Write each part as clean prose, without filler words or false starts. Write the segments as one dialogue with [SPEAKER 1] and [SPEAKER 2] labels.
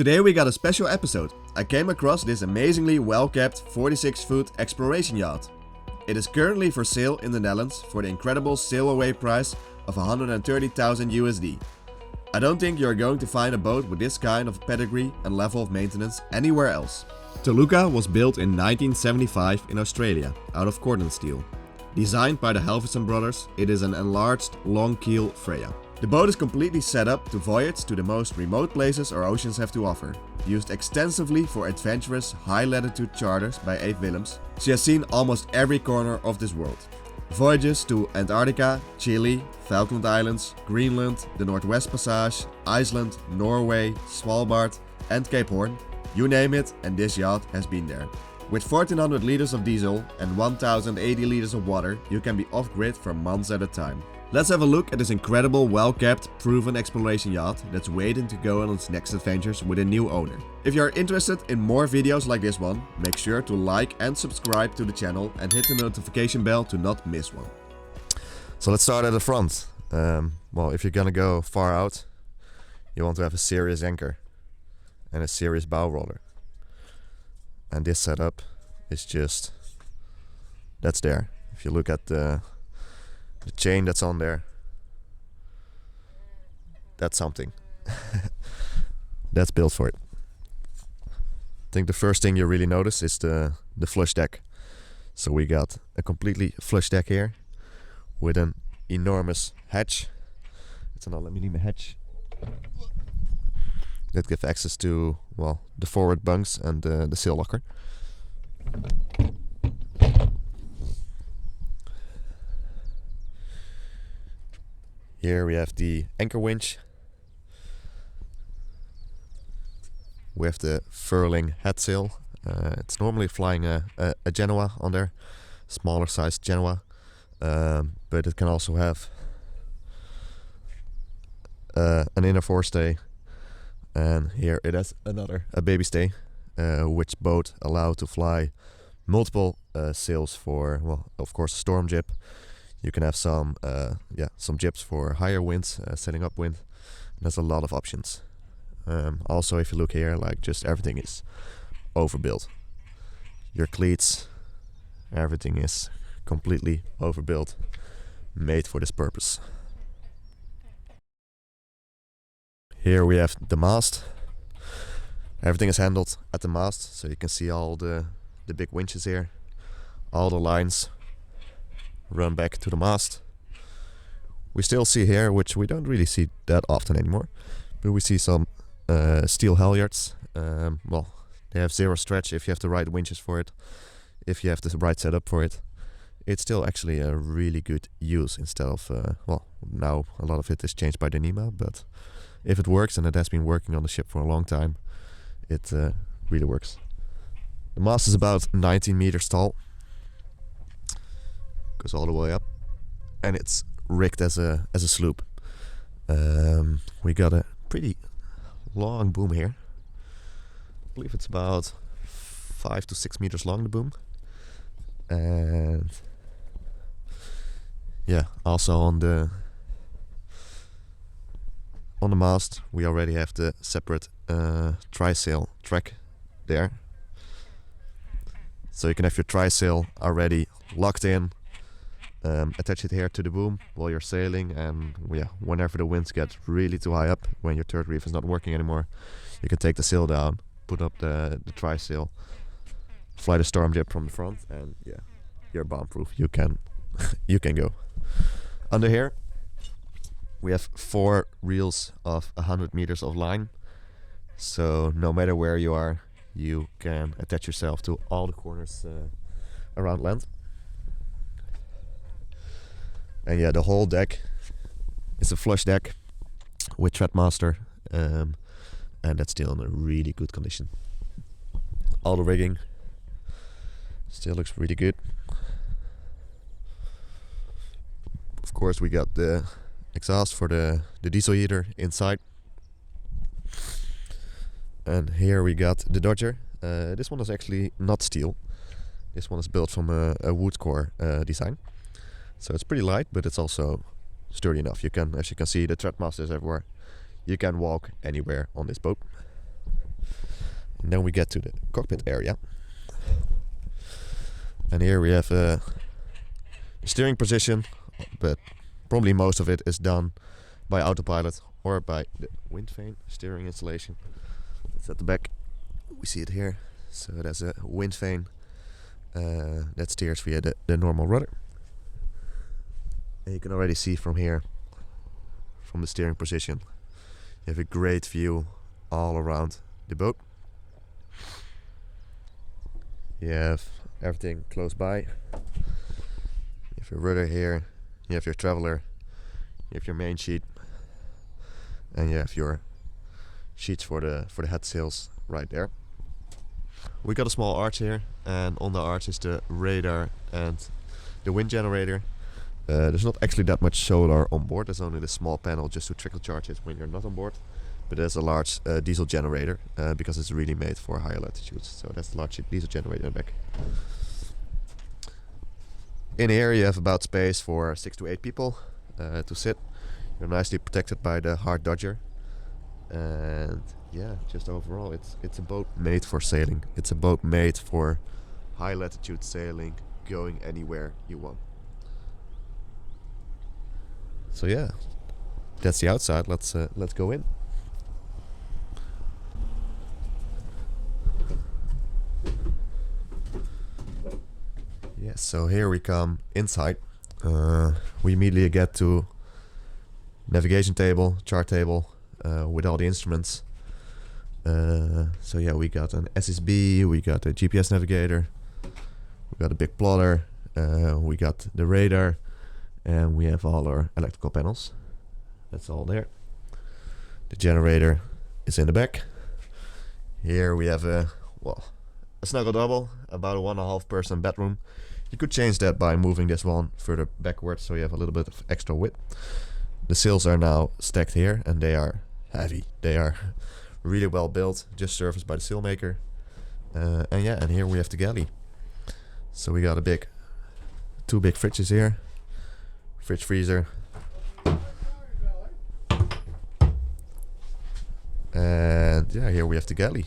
[SPEAKER 1] Today we got a special episode. I came across this amazingly well-kept 46-foot exploration yacht. It is currently for sale in the Netherlands for the incredible sail-away price of 130,000 USD. I don't think you're going to find a boat with this kind of pedigree and level of maintenance anywhere else. Tooluka was built in 1975 in Australia out of Korten steel. Designed by the Halvorsen Brothers, it is an enlarged long keel Freya. The boat is completely set up to voyage to the most remote places our oceans have to offer. Used extensively for adventurous high-latitude charters by Eef Willems, she has seen almost every corner of this world. Voyages to Antartica, Chile, Falkland Islands, Greenland, the Northwest Passage, Iceland, Norway, Svalbard and Cape Horn. You name it and this yacht has been there. With 1400 liters of diesel and 1080 liters of water, you can be off-grid for months at a time. Let's have a look at this incredible, well-kept, proven exploration yacht that's waiting to go on its next adventures with a new owner. If you are interested in more videos like this one, make sure to like and subscribe to the channel and hit the notification bell to not miss one.
[SPEAKER 2] So let's start at the front. Well, if you're gonna go far out, you want to have a serious anchor and a serious bow roller. And this setup is just, that's there. If you look at the chain that's on there, that's something. That's built for it. I think the first thing you really notice is the flush deck. So we got a completely flush deck here with an enormous hatch. It's an aluminium hatch that gives access to, well, the forward bunks and the sail locker. Here we have the anchor winch. We have the furling head sail. It's normally flying a Genoa on there, smaller size Genoa, but it can also have an inner forestay, and here it has a baby stay, which boat allow to fly multiple sails for, well, of course, a storm jib. You can have some jibs for higher winds, setting up wind. There's a lot of options. Also, if you look here, like, just everything is overbuilt. Your cleats, everything is completely overbuilt, made for this purpose. Here we have the mast. Everything is handled at the mast, so you can see all the big winches here. All the lines run back to the mast. We still see here, which we don't really see that often anymore, but we see some steel halyards. Well, they have zero stretch if you have the right winches for it, if you have the right setup for it. It's still actually a really good use instead of, well, now a lot of it is changed by the NEMA, but if it works, and it has been working on the ship for a long time, it really works. The mast is about 19 meters tall. Goes all the way up, and it's rigged as a sloop. We got a pretty long boom here. I believe it's about 5 to 6 meters long, the boom. And yeah, also on the mast we already have the separate trysail track there, so you can have your trysail already locked in. Attach it here to the boom while you're sailing, and yeah, whenever the winds get really too high up, when your third reef is not working anymore, you can take the sail down, put up the trysail, fly the storm jib from the front, and yeah, you're bomb proof. You can go. Under here we have 4 reels of 100 meters of line, so no matter where you are, you can attach yourself to all the corners around land. And yeah, the whole deck is a flush deck with Threadmaster, and that's still in a really good condition. All the rigging still looks really good. Of course, we got the exhaust for the diesel heater inside. And here we got the Dodger. This one is actually not steel. This one is built from a wood core design. So it's pretty light, but it's also sturdy enough. You can, as you can see, the Threadmaster is everywhere. You can walk anywhere on this boat. And then we get to the cockpit area. And here we have a steering position, but probably most of it is done by autopilot or by the wind vane steering installation. It's at the back. We see it here. So there's a wind vane that steers via the normal rudder. And you can already see from here, from the steering position, you have a great view all around the boat. You have everything close by. You have your rudder here, you have your traveler, you have your main sheet, and you have your sheets for the head sails right there. We got a small arch here, and on the arch is the radar and the wind generator. There's not actually that much solar on board. There's only the small panel just to trickle charge it when you're not on board. But there's a large diesel generator because it's really made for higher latitudes. So that's the large diesel generator in the back. In here you have about space for 6 to 8 people to sit. You're nicely protected by the hard dodger. And yeah, just overall it's a boat made for sailing. It's a boat made for high latitude sailing, going anywhere you want. So yeah, that's the outside. Let's go in. Yeah, so here we come inside. We immediately get to navigation table, chart table, with all the instruments. So yeah, we got an SSB, we got a GPS navigator, we got a big plotter, we got the radar, and we have all our electrical panels. That's all there. The generator is in the back. Here we have a snuggle double, about a 1.5 person bedroom. You could change that by moving this one further backwards, so you have a little bit of extra width. The sails are now stacked here, and they are heavy. They are really well built, just serviced by the sailmaker. And here we have the galley. So we got two big fridges here. Fridge freezer. And yeah, here we have the galley.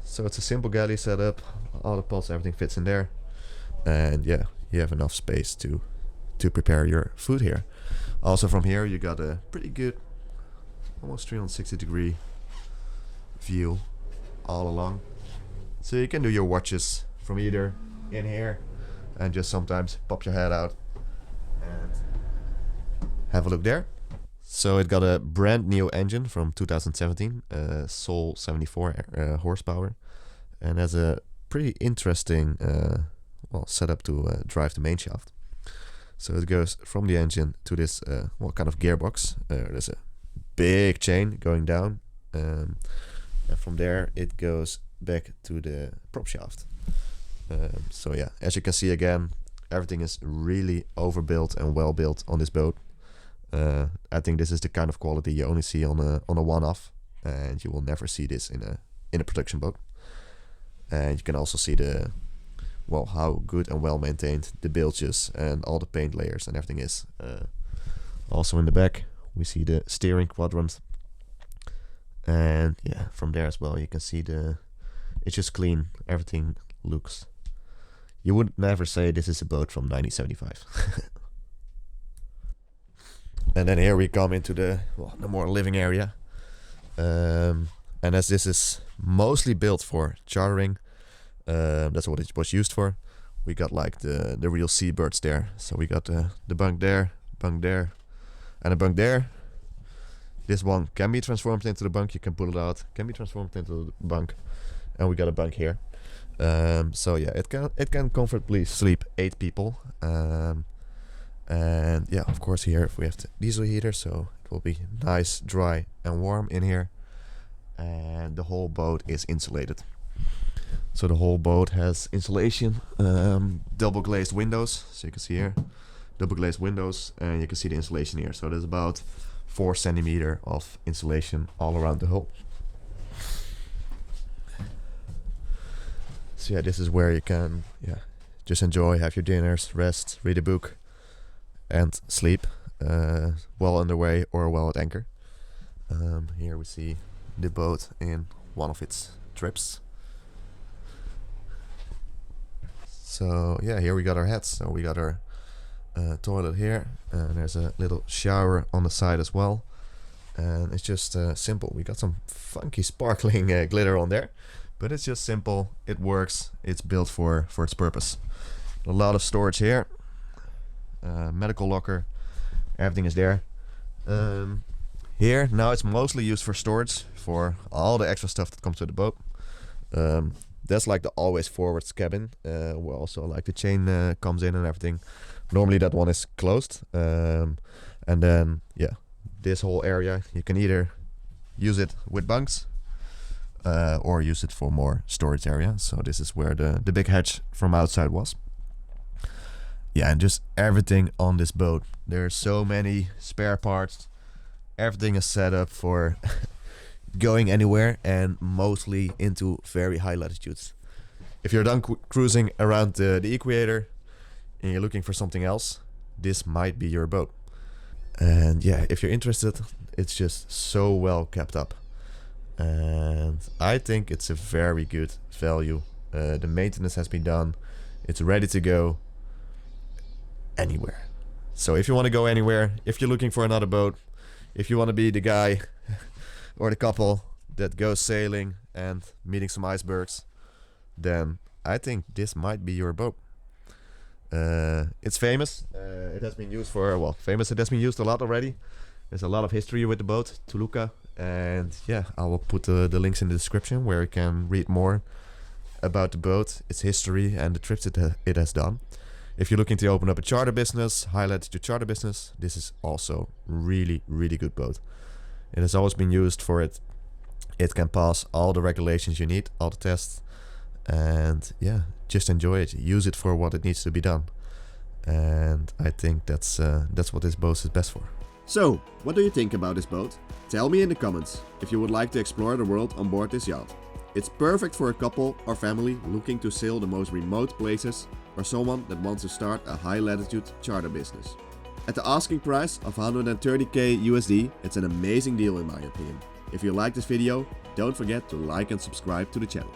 [SPEAKER 2] So it's a simple galley setup. All the pots, everything fits in there. And yeah, you have enough space to prepare your food here. Also from here you got a pretty good, almost 360-degree view all along. So you can do your watches from either in here and just sometimes pop your head out and have a look there. So it got a brand new engine from 2017, Sol 74 horsepower, and has a pretty interesting setup to drive the main shaft. So it goes from the engine to this kind of gearbox. There's a big chain going down, and from there it goes back to the prop shaft. So yeah, as you can see again, everything is really overbuilt and well built on this boat. I think this is the kind of quality you only see on a one-off, and you will never see this in a production boat. And you can also see how good and well maintained the bilges and all the paint layers and everything is. Also in the back we see the steering quadrant, and yeah, from there as well you can see it's just clean. Everything looks, you would never say this is a boat from 1975. And then here we come into the more living area, and as this is mostly built for chartering, that's what it was used for. We got like the real seabirds there. So we got the bunk there, and a bunk there. This one can be transformed into the bunk. You can pull it out. Can be transformed into the bunk, and we got a bunk here. So yeah, it can comfortably sleep 8 people. And yeah, of course here we have the diesel heater, so it will be nice, dry and warm in here. And the whole boat is insulated. So the whole boat has insulation, double glazed windows, so you can see here, double glazed windows, and you can see the insulation here. So there's about 4 centimeters of insulation all around the hull. So yeah, this is where you can just enjoy, have your dinners, rest, read a book, and sleep well underway or well at anchor. Here we see the boat in one of its trips. So yeah, here we got our heads. So we got our toilet here, and there's a little shower on the side as well. And it's just simple. We got some funky sparkling glitter on there, but it's just simple. It works. It's built for its purpose. A lot of storage here. Medical locker. Everything is there. Here now it's mostly used for storage for all the extra stuff that comes with the boat. That's like the always forwards cabin, where also like the chain comes in and everything. Normally that one is closed, and then yeah, this whole area you can either use it with bunks or use it for more storage area. So this is where the big hatch from outside was. Yeah, and just everything on this boat. There's so many spare parts. Everything is set up for going anywhere, and mostly into very high latitudes. If you're done cruising around the equator and you're looking for something else, this might be your boat. And yeah, if you're interested, it's just so well kept up, and I think it's a very good value. The maintenance has been done. It's ready to go anywhere. So if you want to go anywhere, if you're looking for another boat, if you want to be the guy or the couple that goes sailing and meeting some icebergs, then I think this might be your boat. It's famous. It has been used for, well, famous. It has been used a lot already. There's a lot of history with the boat, Tooluka, and yeah, I will put the links in the description where you can read more about the boat, its history, and the trips it has done. If you're looking to open up a charter business, high latitude charter business, this is also really, really good boat. It has always been used for it. It can pass all the regulations you need, all the tests, and yeah, just enjoy it. Use it for what it needs to be done, and I think that's what this boat is best for.
[SPEAKER 1] So, what do you think about this boat? Tell me in the comments if you would like to explore the world on board this yacht. It's perfect for a couple or family looking to sail the most remote places, or someone that wants to start a high latitude charter business. At the asking price of 130k USD, it's an amazing deal in my opinion. If you like this video, don't forget to like and subscribe to the channel.